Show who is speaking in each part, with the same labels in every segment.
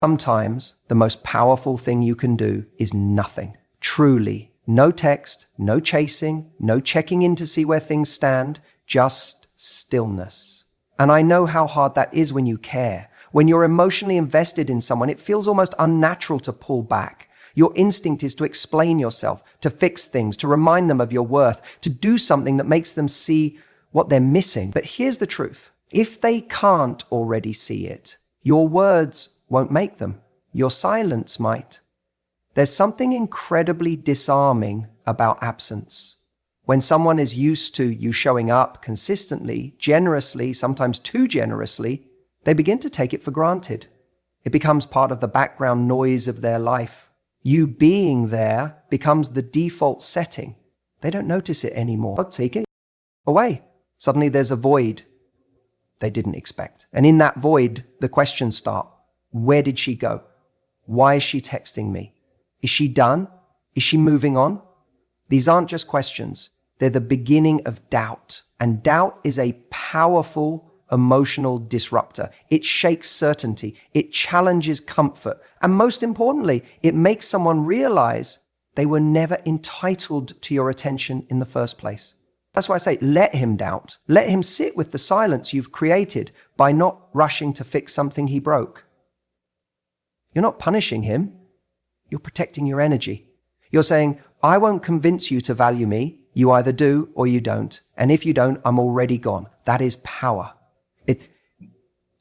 Speaker 1: Sometimes the most powerful thing you can do is nothing. Truly, no text, no chasing, no checking in to see where things stand, just stillness. And I know how hard that is when you care. When you're emotionally invested in someone, it feels almost unnatural to pull back. Your instinct is to explain yourself, to fix things, to remind them of your worth, to do something that makes them see what they're missing. But here's the truth. If they can't already see it, your words won't make them. Your silence might. There's something incredibly disarming about absence. When someone is used to you showing up consistently, generously, sometimes too generously, they begin to take it for granted. It becomes part of the background noise of their life. You being there becomes the default setting. They don't notice it anymore. Take it away. Suddenly there's a void they didn't expect. And in that void, the questions start. Where did she go? Why is she texting me? Is she done? Is she moving on? These aren't just questions. They're the beginning of doubt. And doubt is a powerful emotional disruptor. It shakes certainty. It challenges comfort. And most importantly, it makes someone realize they were never entitled to your attention in the first place. That's why I say, let him doubt. Let him sit with the silence you've created by not rushing to fix something he broke. You're not punishing him. You're protecting your energy. You're saying, I won't convince you to value me. You either do or you don't. And if you don't, I'm already gone. That is power.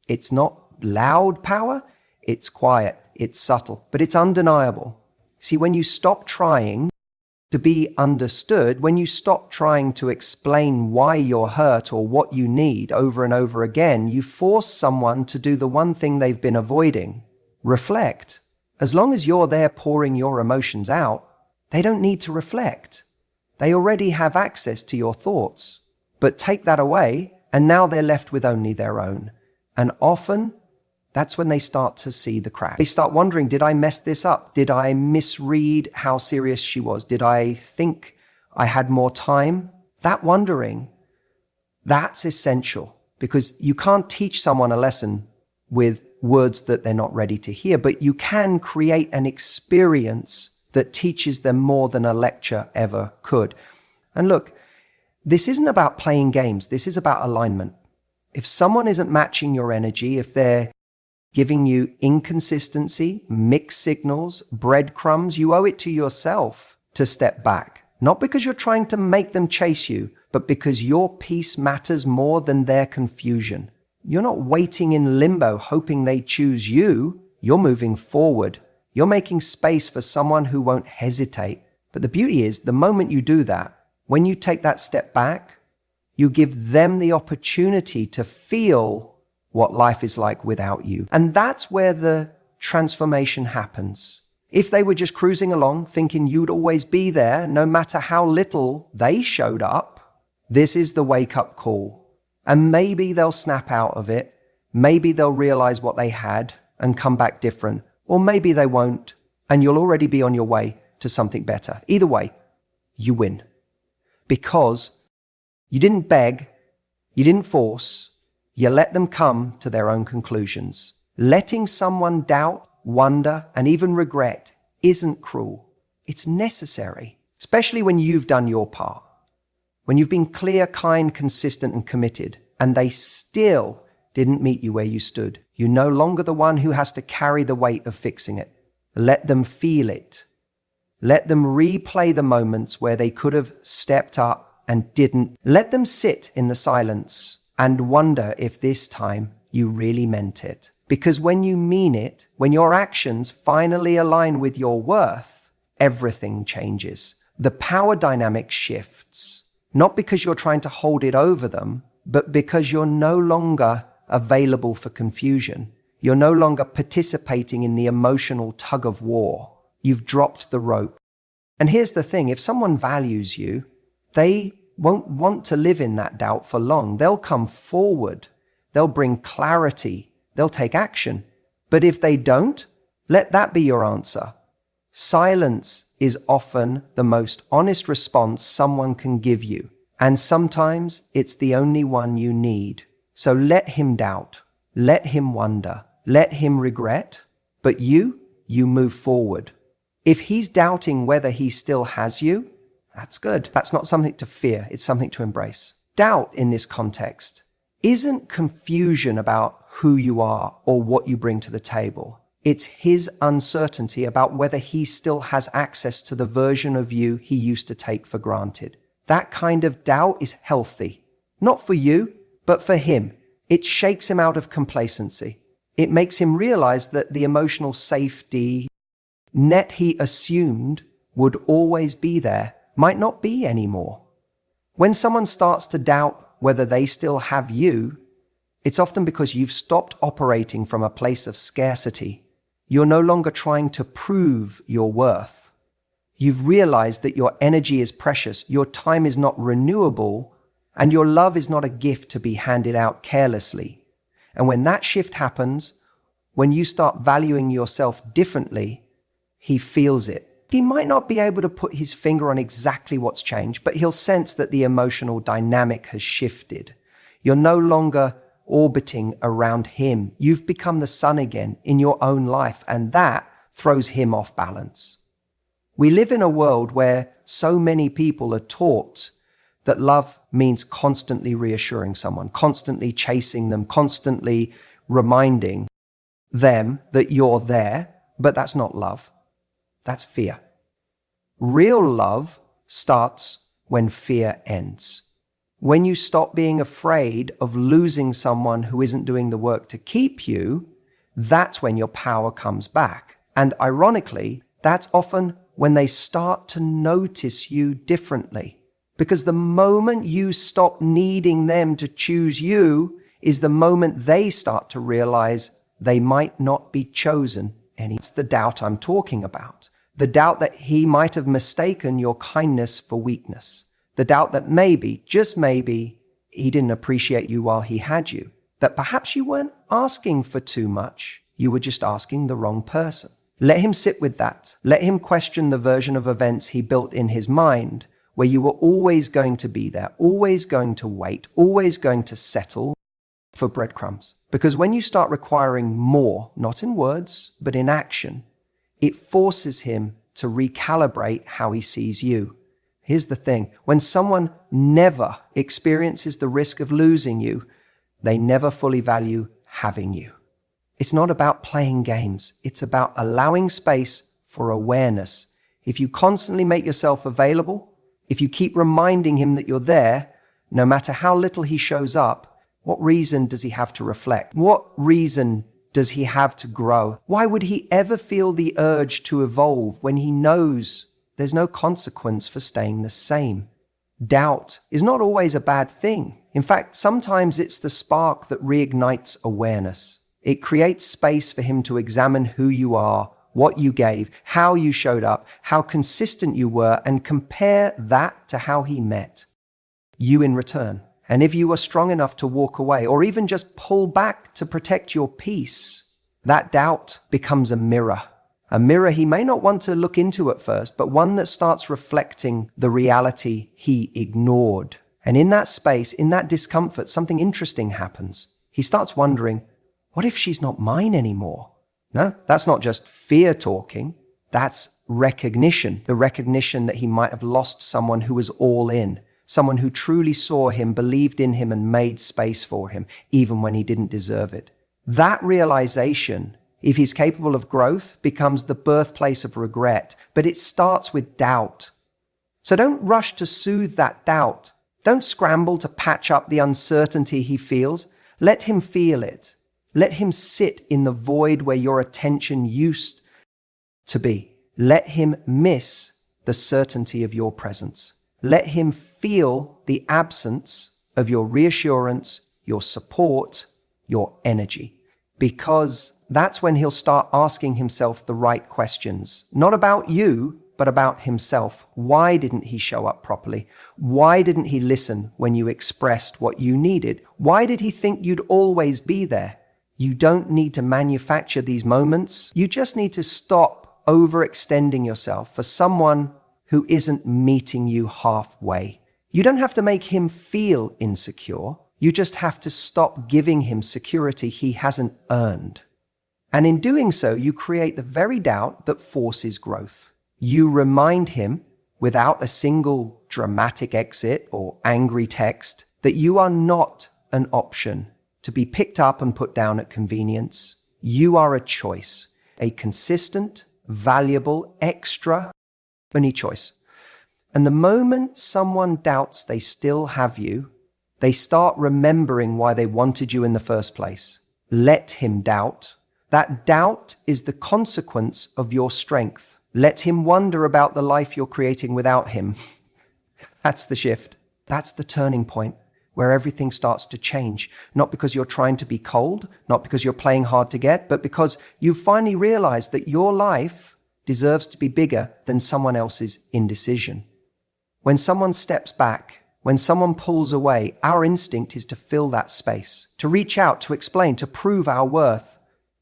Speaker 1: It's not loud power. It's quiet. It's subtle, but it's undeniable. See, when you stop trying to be understood, when you stop trying to explain why you're hurt or what you need over and over again, you force someone to do the one thing they've been avoiding. Reflect. As long as you're there pouring your emotions out, they don't need to reflect. They already have access to your thoughts. But take that away, and now they're left with only their own. And often, that's when they start to see the crack. They start wondering, did I mess this up? Did I misread how serious she was? Did I think I had more time? That wondering, that's essential, because you can't teach someone a lesson with words that they're not ready to hear, but you can create an experience that teaches them more than a lecture ever could. And look, this isn't about playing games. This is about alignment. If someone isn't matching your energy, if they're giving you inconsistency, mixed signals, breadcrumbs, you owe it to yourself to step back. Not because you're trying to make them chase you, but because your peace matters more than their confusion. You're not waiting in limbo hoping they choose you. You're moving forward. You're making space for someone who won't hesitate. But the beauty is, the moment you do that, when you take that step back, you give them the opportunity to feel what life is like without you. And that's where the transformation happens. If they were just cruising along, thinking you'd always be there, no matter how little they showed up, this is the wake-up call. And maybe they'll snap out of it. Maybe they'll realize what they had and come back different. Or maybe they won't, and you'll already be on your way to something better. Either way, you win. Because you didn't beg, you didn't force, you let them come to their own conclusions. Letting someone doubt, wonder, and even regret isn't cruel. It's necessary, especially when you've done your part. When you've been clear, kind, consistent, and committed, and they still didn't meet you where you stood. You're no longer the one who has to carry the weight of fixing it. Let them feel it. Let them replay the moments where they could have stepped up and didn't. Let them sit in the silence and wonder if this time you really meant it. Because when you mean it, when your actions finally align with your worth, everything changes. The power dynamic shifts. Not because you're trying to hold it over them, but because you're no longer available for confusion. You're no longer participating in the emotional tug of war. You've dropped the rope. And here's the thing, if someone values you, they won't want to live in that doubt for long. They'll come forward. They'll bring clarity. They'll take action. But if they don't, let that be your answer. Silence is often the most honest response someone can give you. And sometimes it's the only one you need. So let him doubt. Let him wonder. Let him regret. But you move forward. If he's doubting whether he still has you, that's good. That's not something to fear. It's something to embrace. Doubt in this context isn't confusion about who you are or what you bring to the table. It's his uncertainty about whether he still has access to the version of you he used to take for granted. That kind of doubt is healthy. Not for you, but for him. It shakes him out of complacency. It makes him realize that the emotional safety net he assumed would always be there might not be anymore. When someone starts to doubt whether they still have you, it's often because you've stopped operating from a place of scarcity. You're no longer trying to prove your worth. You've realized that your energy is precious, your time is not renewable, and your love is not a gift to be handed out carelessly. And when that shift happens, when you start valuing yourself differently, he feels it. He might not be able to put his finger on exactly what's changed, but he'll sense that the emotional dynamic has shifted. You're no longer orbiting around him. You've become the sun again in your own life, and that throws him off balance. We live in a world where so many people are taught that love means constantly reassuring someone, constantly chasing them, constantly reminding them that you're there, but that's not love. That's fear. Real love starts when fear ends. When you stop being afraid of losing someone who isn't doing the work to keep you, that's when your power comes back. And ironically, that's often when they start to notice you differently. Because the moment you stop needing them to choose you is the moment they start to realize they might not be chosen. And it's the doubt I'm talking about. The doubt that he might have mistaken your kindness for weakness. The doubt that maybe, just maybe, he didn't appreciate you while he had you. That perhaps you weren't asking for too much. You were just asking the wrong person. Let him sit with that. Let him question the version of events he built in his mind, where you were always going to be there, always going to wait, always going to settle for breadcrumbs. Because when you start requiring more, not in words, but in action, it forces him to recalibrate how he sees you. Here's the thing. When someone never experiences the risk of losing you, they never fully value having you. It's not about playing games. It's about allowing space for awareness. If you constantly make yourself available, if you keep reminding him that you're there, no matter how little he shows up, what reason does he have to reflect? What reason does he have to grow? Why would he ever feel the urge to evolve when he knows there's no consequence for staying the same? Doubt is not always a bad thing. In fact, sometimes it's the spark that reignites awareness. It creates space for him to examine who you are, what you gave, how you showed up, how consistent you were, and compare that to how he met you in return. And if you are strong enough to walk away or even just pull back to protect your peace, that doubt becomes a mirror. A mirror he may not want to look into at first, but one that starts reflecting the reality he ignored. And in that space, in that discomfort, something interesting happens. He starts wondering, what if she's not mine anymore? No, that's not just fear talking. That's recognition. The recognition that he might have lost someone who was all in. Someone who truly saw him, believed in him, and made space for him, even when he didn't deserve it. That realization, if he's capable of growth, becomes the birthplace of regret, but it starts with doubt. So don't rush to soothe that doubt. Don't scramble to patch up the uncertainty he feels. Let him feel it. Let him sit in the void where your attention used to be. Let him miss the certainty of your presence. Let him feel the absence of your reassurance, your support, your energy. Because that's when he'll start asking himself the right questions. Not about you, but about himself. Why didn't he show up properly? Why didn't he listen when you expressed what you needed? Why did he think you'd always be there? You don't need to manufacture these moments. You just need to stop overextending yourself for someone who isn't meeting you halfway. You don't have to make him feel insecure. You just have to stop giving him security he hasn't earned. And in doing so, you create the very doubt that forces growth. You remind him, without a single dramatic exit or angry text, that you are not an option to be picked up and put down at convenience. You are a choice, a consistent, valuable, extra, any choice. And the moment someone doubts they still have you, they start remembering why they wanted you in the first place. Let him doubt. That doubt is the consequence of your strength. Let him wonder about the life you're creating without him. That's the shift. That's the turning point where everything starts to change. Not because you're trying to be cold, not because you're playing hard to get, but because you've finally realized that your life deserves to be bigger than someone else's indecision. When someone steps back, when someone pulls away, our instinct is to fill that space, to reach out, to explain, to prove our worth.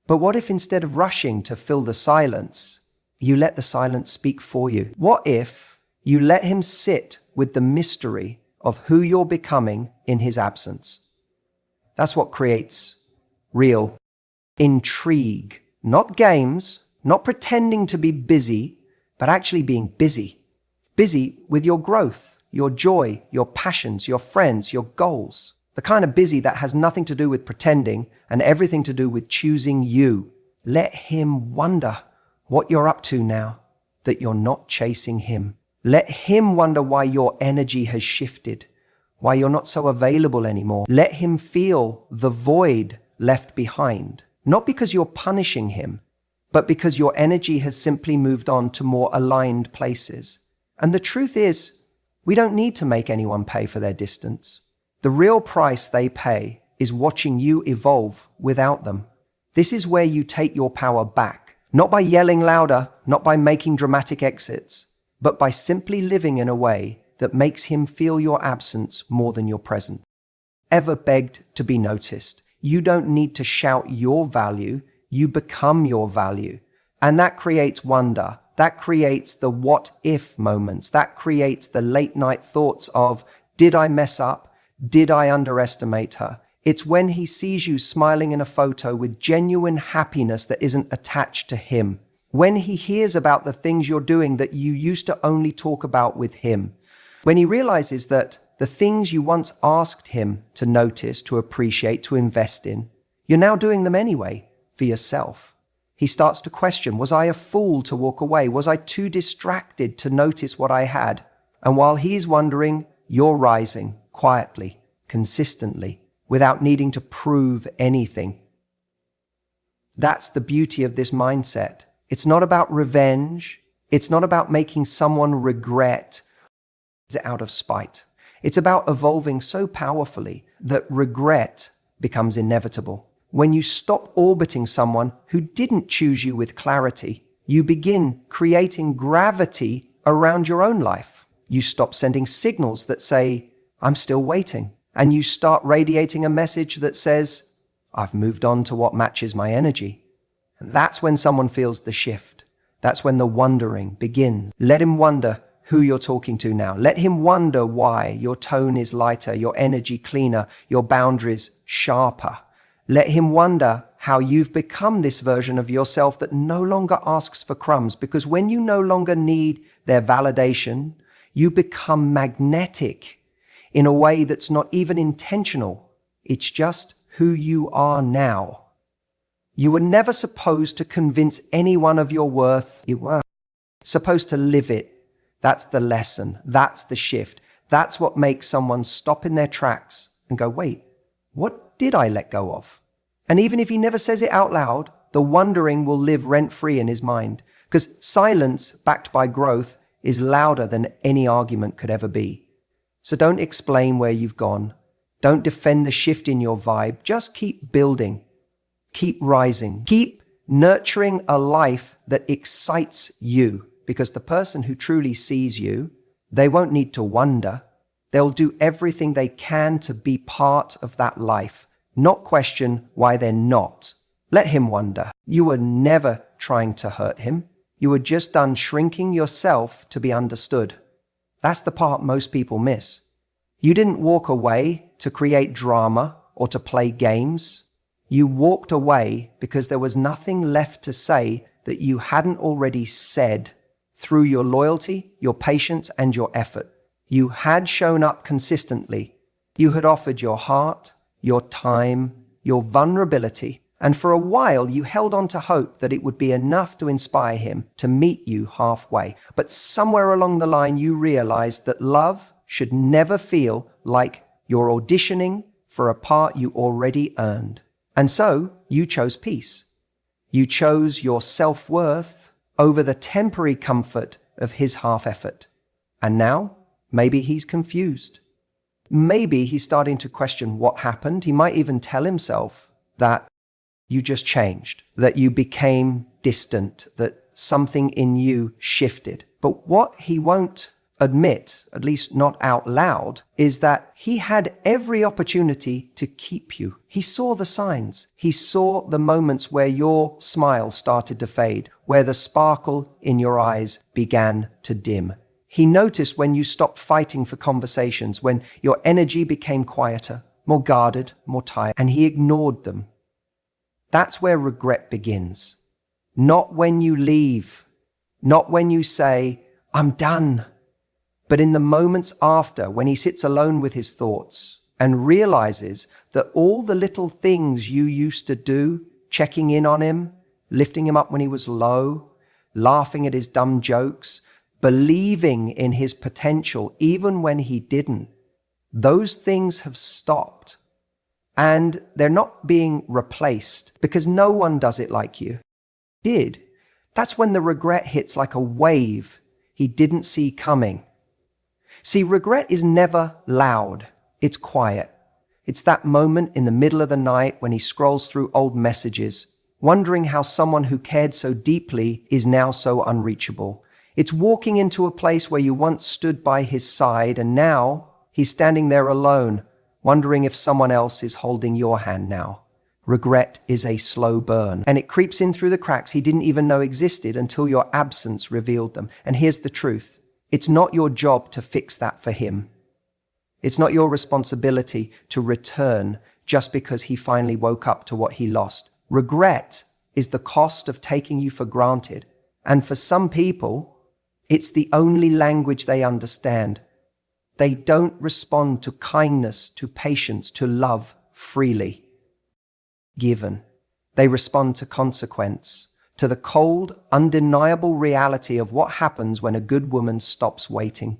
Speaker 1: But what if instead of rushing to fill the silence, you let the silence speak for you? What if you let him sit with the mystery of who you're becoming in his absence? That's what creates real intrigue. Not games, not pretending to be busy, but actually being busy. Busy with your growth, your joy, your passions, your friends, your goals. The kind of busy that has nothing to do with pretending and everything to do with choosing you. Let him wonder what you're up to now that you're not chasing him. Let him wonder why your energy has shifted, why you're not so available anymore. Let him feel the void left behind, not because you're punishing him, but because your energy has simply moved on to more aligned places. And the truth is, we don't need to make anyone pay for their distance. The real price they pay is watching you evolve without them. This is where you take your power back, not by yelling louder, not by making dramatic exits, but by simply living in a way that makes him feel your absence more than your presence. Ever begged to be noticed? You don't need to shout your value, you become your value. And that creates wonder. That creates the what if moments. That creates the late night thoughts of, did I mess up? Did I underestimate her? It's when he sees you smiling in a photo with genuine happiness that isn't attached to him. When he hears about the things you're doing that you used to only talk about with him. When he realizes that the things you once asked him to notice, to appreciate, to invest in, you're now doing them anyway, for yourself. He starts to question, was I a fool to walk away? Was I too distracted to notice what I had? And while he's wondering, you're rising quietly, consistently, without needing to prove anything. That's the beauty of this mindset. It's not about revenge. It's not about making someone regret out of spite. It's about evolving so powerfully that regret becomes inevitable. When you stop orbiting someone who didn't choose you with clarity, you begin creating gravity around your own life. You stop sending signals that say, I'm still waiting. And you start radiating a message that says, I've moved on to what matches my energy. And that's when someone feels the shift. That's when the wondering begins. Let him wonder who you're talking to now. Let him wonder why your tone is lighter, your energy cleaner, your boundaries sharper. Let him wonder how you've become this version of yourself that no longer asks for crumbs, because when you no longer need their validation, you become magnetic in a way that's not even intentional. It's just who you are now. You were never supposed to convince anyone of your worth. You were supposed to live it. That's the lesson. That's the shift. That's what makes someone stop in their tracks and go, wait, what did I let go of? And even if he never says it out loud, the wondering will live rent-free in his mind. Because silence backed by growth is louder than any argument could ever be. So don't explain where you've gone. Don't defend the shift in your vibe. Just keep building. Keep rising. Keep nurturing a life that excites you. Because the person who truly sees you, they won't need to wonder. They'll do everything they can to be part of that life, not question why they're not. Let him wonder. You were never trying to hurt him. You were just done shrinking yourself to be understood. That's the part most people miss. You didn't walk away to create drama or to play games. You walked away because there was nothing left to say that you hadn't already said through your loyalty, your patience, and your effort. You had shown up consistently. You had offered your heart, your time, your vulnerability, and for a while you held on to hope that it would be enough to inspire him to meet you halfway. But somewhere along the line you realized that love should never feel like you're auditioning for a part you already earned. And so you chose peace. You chose your self-worth over the temporary comfort of his half-effort. And now, maybe he's confused. Maybe he's starting to question what happened. He might even tell himself that you just changed, that you became distant, that something in you shifted. But what he won't admit, at least not out loud, is that he had every opportunity to keep you. He saw the signs. He saw the moments where your smile started to fade, where the sparkle in your eyes began to dim. He noticed when you stopped fighting for conversations, when your energy became quieter, more guarded, more tired, and he ignored them. That's where regret begins. Not when you leave, not when you say, "I'm done," but in the moments after, when he sits alone with his thoughts and realizes that all the little things you used to do, checking in on him, lifting him up when he was low, laughing at his dumb jokes, believing in his potential even when he didn't, those things have stopped. And they're not being replaced because no one does it like you did. That's when the regret hits like a wave he didn't see coming. See, regret is never loud. It's quiet. It's that moment in the middle of the night when he scrolls through old messages, wondering how someone who cared so deeply is now so unreachable. It's walking into a place where you once stood by his side and now he's standing there alone, wondering if someone else is holding your hand now. Regret is a slow burn, and it creeps in through the cracks he didn't even know existed until your absence revealed them. And here's the truth. It's not your job to fix that for him. It's not your responsibility to return just because he finally woke up to what he lost. Regret is the cost of taking you for granted. And for some people, it's the only language they understand. They don't respond to kindness, to patience, to love freely given. They respond to consequence, to the cold, undeniable reality of what happens when a good woman stops waiting.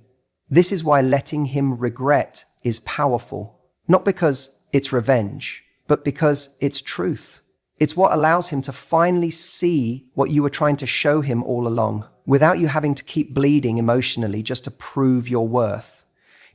Speaker 1: This is why letting him regret is powerful, not because it's revenge, but because it's truth. It's what allows him to finally see what you were trying to show him all along, without you having to keep bleeding emotionally just to prove your worth.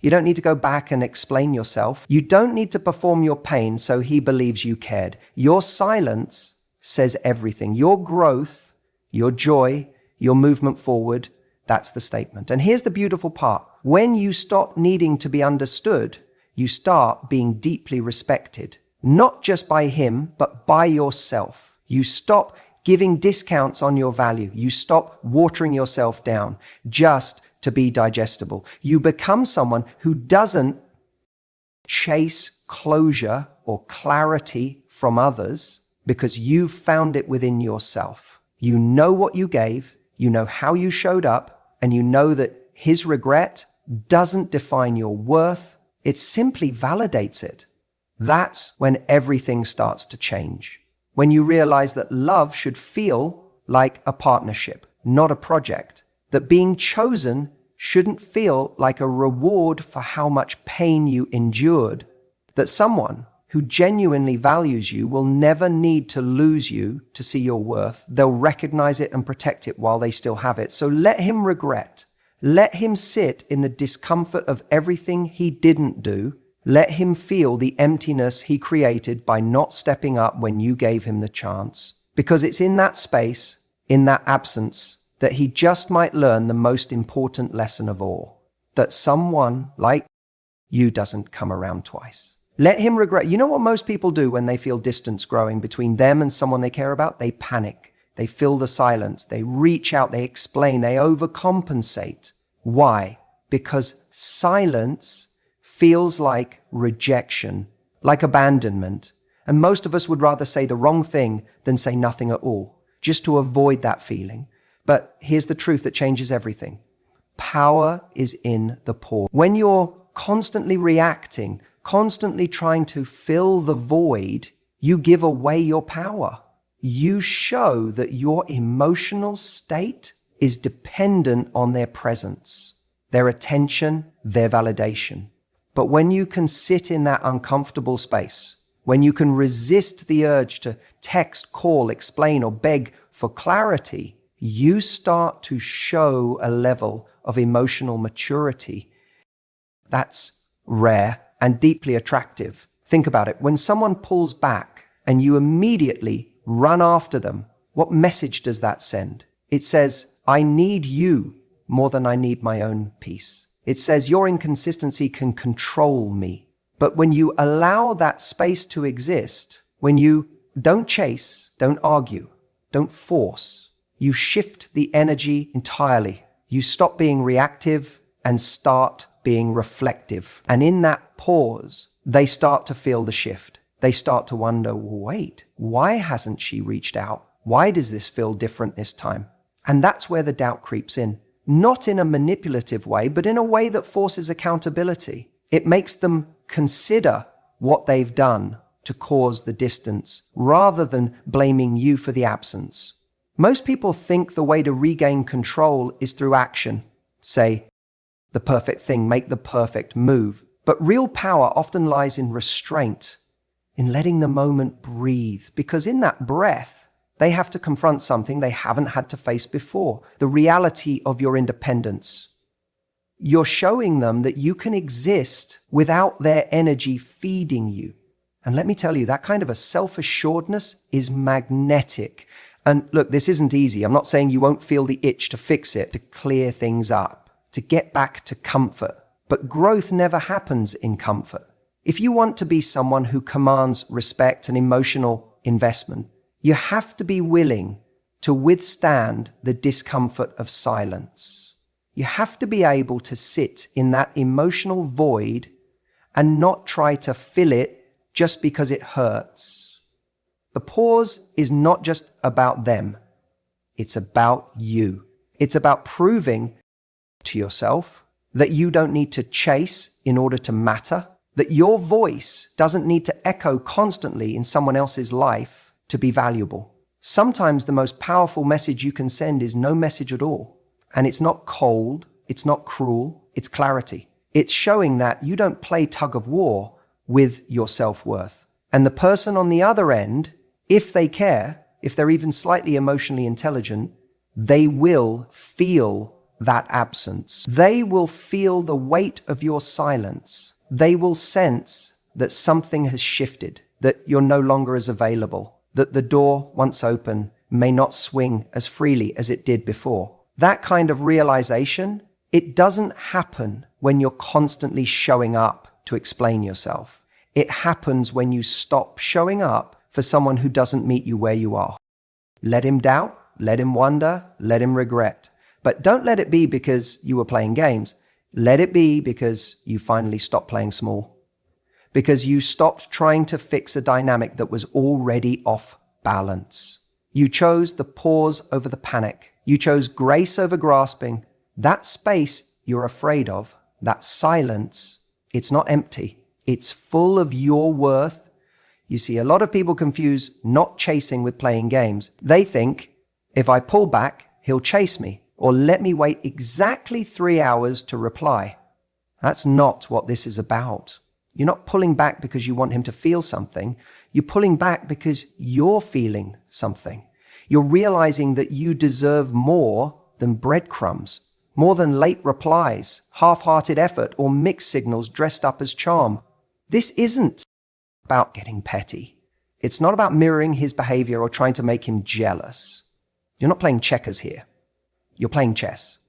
Speaker 1: You don't need to go back and explain yourself. You don't need to perform your pain so he believes you cared. Your silence says everything. Your growth, your joy, your movement forward, that's the statement. And here's the beautiful part. When you stop needing to be understood, you start being deeply respected, not just by him, but by yourself. You stop giving discounts on your value. You stop watering yourself down just to be digestible. You become someone who doesn't chase closure or clarity from others because you've found it within yourself. You know what you gave, you know how you showed up, and you know that his regret doesn't define your worth. It simply validates it. That's when everything starts to change. When you realize that love should feel like a partnership, not a project. That being chosen shouldn't feel like a reward for how much pain you endured. That someone who genuinely values you will never need to lose you to see your worth. They'll recognize it and protect it while they still have it. So let him regret. Let him sit in the discomfort of everything he didn't do. Let him feel the emptiness he created by not stepping up when you gave him the chance. Because it's in that space, in that absence, that he just might learn the most important lesson of all. That someone like you doesn't come around twice. Let him regret. You know what most people do when they feel distance growing between them and someone they care about? They panic. They fill the silence. They reach out. They explain. They overcompensate. Why? Because silence feels like rejection, like abandonment. And most of us would rather say the wrong thing than say nothing at all, just to avoid that feeling. But here's the truth that changes everything. Power is in the pause. When you're constantly reacting, constantly trying to fill the void, you give away your power. You show that your emotional state is dependent on their presence, their attention, their validation. But when you can sit in that uncomfortable space, when you can resist the urge to text, call, explain, or beg for clarity, you start to show a level of emotional maturity that's rare and deeply attractive. Think about it. When someone pulls back and you immediately run after them, what message does that send? It says, I need you more than I need my own peace. It says your inconsistency can control me. But when you allow that space to exist, when you don't chase, don't argue, don't force, you shift the energy entirely. You stop being reactive and start being reflective. And in that pause, they start to feel the shift. They start to wonder, wait, why hasn't she reached out? Why does this feel different this time? And that's where the doubt creeps in. Not in a manipulative way, but in a way that forces accountability. It makes them consider what they've done to cause the distance, rather than blaming you for the absence. Most people think the way to regain control is through action. Say the perfect thing, make the perfect move. But real power often lies in restraint, in letting the moment breathe, because in that breath, they have to confront something they haven't had to face before, the reality of your independence. You're showing them that you can exist without their energy feeding you. And let me tell you, that kind of a self-assuredness is magnetic. And look, this isn't easy. I'm not saying you won't feel the itch to fix it, to clear things up, to get back to comfort. But growth never happens in comfort. If you want to be someone who commands respect and emotional investment, you have to be willing to withstand the discomfort of silence. You have to be able to sit in that emotional void and not try to fill it just because it hurts. The pause is not just about them. It's about you. It's about proving to yourself that you don't need to chase in order to matter, that your voice doesn't need to echo constantly in someone else's life to be valuable. Sometimes the most powerful message you can send is no message at all. And it's not cold, it's not cruel, it's clarity. It's showing that you don't play tug of war with your self-worth. And the person on the other end, if they care, if they're even slightly emotionally intelligent, they will feel that absence. They will feel the weight of your silence. They will sense that something has shifted, that you're no longer as available, that the door, once open, may not swing as freely as it did before. That kind of realization, it doesn't happen when you're constantly showing up to explain yourself. It happens when you stop showing up for someone who doesn't meet you where you are. Let him doubt, let him wonder, let him regret. But don't let it be because you were playing games. Let it be because you finally stopped playing small. Because you stopped trying to fix a dynamic that was already off balance. You chose the pause over the panic. You chose grace over grasping. That space you're afraid of, that silence, it's not empty. It's full of your worth. You see, a lot of people confuse not chasing with playing games. They think, if I pull back, he'll chase me, or let me wait exactly 3 hours to reply. That's not what this is about. You're not pulling back because you want him to feel something. You're pulling back because you're feeling something. You're realizing that you deserve more than breadcrumbs, more than late replies, half-hearted effort, or mixed signals dressed up as charm. This isn't about getting petty. It's not about mirroring his behavior or trying to make him jealous. You're not playing checkers here. You're playing chess.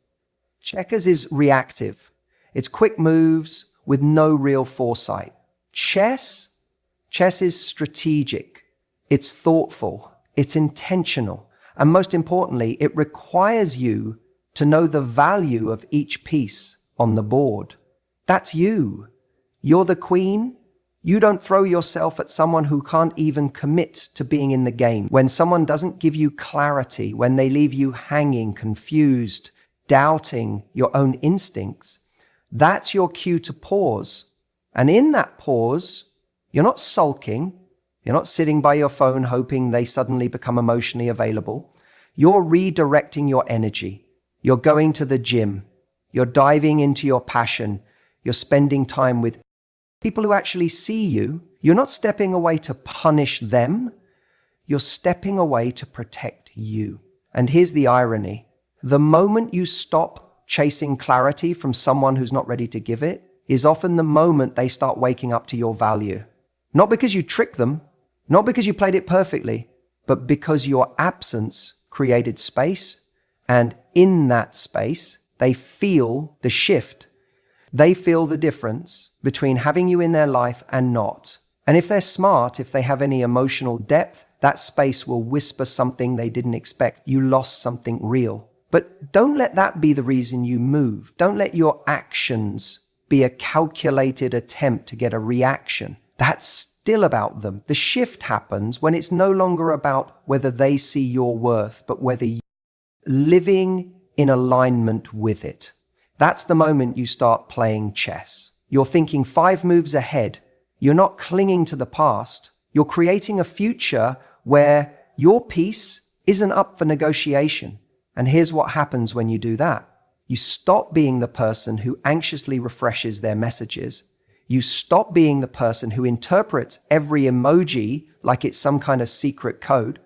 Speaker 1: Checkers is reactive. It's quick moves with no real foresight. Chess is strategic. It's thoughtful. It's intentional. And most importantly, it requires you to know the value of each piece on the board. That's you. You're the queen. You don't throw yourself at someone who can't even commit to being in the game. When someone doesn't give you clarity, when they leave you hanging, confused, doubting your own instincts, that's your cue to pause. And in that pause, you're not sulking. You're not sitting by your phone hoping they suddenly become emotionally available. You're redirecting your energy. You're going to the gym. You're diving into your passion. You're spending time with people who actually see you. You're not stepping away to punish them. You're stepping away to protect you. And here's the irony. The moment you stop chasing clarity from someone who's not ready to give it is often the moment they start waking up to your value. Not because you tricked them, not because you played it perfectly, but because your absence created space, and in that space, they feel the shift. They feel the difference between having you in their life and not. And if they're smart, if they have any emotional depth, that space will whisper something they didn't expect. You lost something real. But don't let that be the reason you move. Don't let your actions be a calculated attempt to get a reaction. That's still about them. The shift happens when it's no longer about whether they see your worth, but whether you're living in alignment with it. That's the moment you start playing chess. You're thinking 5 moves ahead. You're not clinging to the past. You're creating a future where your peace isn't up for negotiation. And here's what happens when you do that. You stop being the person who anxiously refreshes their messages. You stop being the person who interprets every emoji like it's some kind of secret code.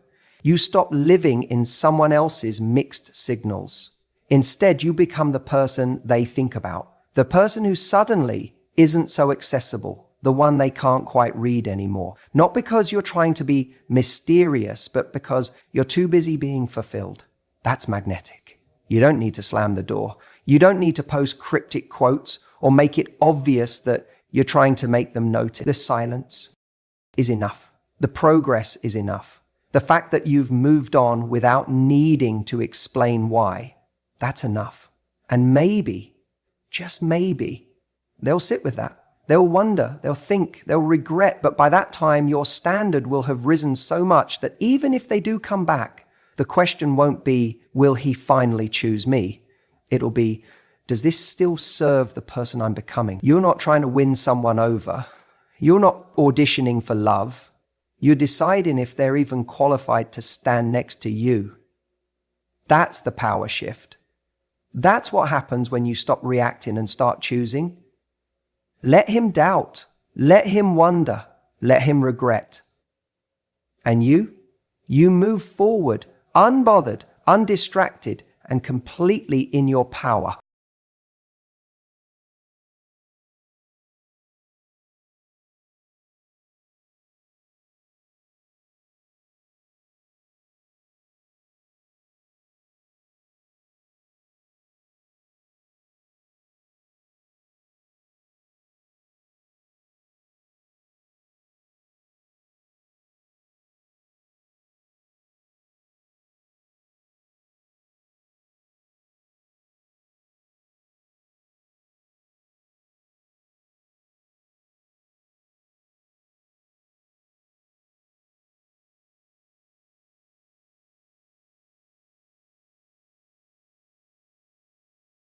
Speaker 1: You stop living in someone else's mixed signals. Instead, you become the person they think about, the person who suddenly isn't so accessible, the one they can't quite read anymore. Not because you're trying to be mysterious, but because you're too busy being fulfilled. That's magnetic. You don't need to slam the door. You don't need to post cryptic quotes or make it obvious that you're trying to make them notice. The silence is enough. The progress is enough. The fact that you've moved on without needing to explain why, that's enough. And maybe, just maybe, they'll sit with that. They'll wonder, they'll think, they'll regret, but by that time your standard will have risen so much that even if they do come back, the question won't be, will he finally choose me? It'll be, does this still serve the person I'm becoming? You're not trying to win someone over. You're not auditioning for love. You're deciding if they're even qualified to stand next to you. That's the power shift. That's what happens when you stop reacting and start choosing. Let him doubt. Let him wonder. Let him regret. And you move forward, unbothered, undistracted, and completely in your power.